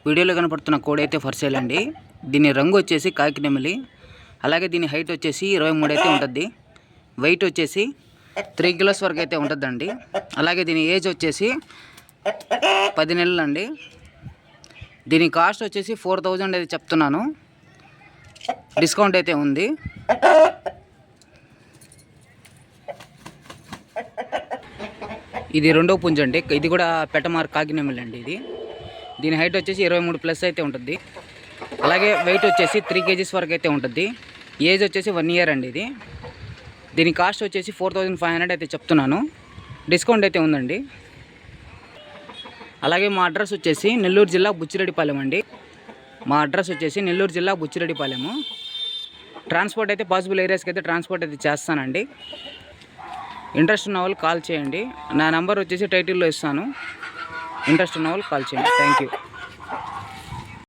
వీడియోలో కనపడుతున్న కోడి అయితే ఫర్ సేల్ అండి. దీని రంగు వచ్చేసి కాకి నెమలి. అలాగే దీని హైట్ వచ్చేసి 23 అయితే ఉంటుంది. వెయిట్ వచ్చేసి 3 కిలోస్ వరకు అయితే ఉంటుందండి. అలాగే దీని ఏజ్ వచ్చేసి 10 నెలలు అండి. దీని కాస్ట్ వచ్చేసి 4000 అయితే చెప్తున్నాను. డిస్కౌంట్ అయితే ఉంది. ఇది రెండో పుంజు అండి. ఇది కూడా పెట్టమార్ కాకి నెమలి అండి. దీని హైట్ వచ్చేసి 23+ అయితే ఉంటుంది. అలాగే వెయిట్ వచ్చేసి 3 kgs వరకు అయితే ఉంటుంది. ఏజ్ వచ్చేసి 1 year అండి. దీని కాస్ట్ వచ్చేసి 4500 అయితే చెప్తున్నాను. డిస్కౌంట్ అయితే ఉందండి. అలాగే మా అడ్రస్ వచ్చేసి నెల్లూరు జిల్లా బుచ్చిరెడ్డిపాలెం అండి. మా అడ్రస్ వచ్చేసి నెల్లూరు జిల్లా బుచ్చిరెడ్డిపాలెము. ట్రాన్స్పోర్ట్ అయితే పాసిబుల్ ఏరియాస్కి అయితే ట్రాన్స్పోర్ట్ అయితే చేస్తానండి. ఇంట్రెస్ట్ ఉన్న వాళ్ళు కాల్ చేయండి. నా నెంబర్ వచ్చేసి టైటిల్లో ఇస్తాను. ఇంట్రెస్ట్ ఉన్న వాళ్ళు కాల్ చేయండి. Thank you.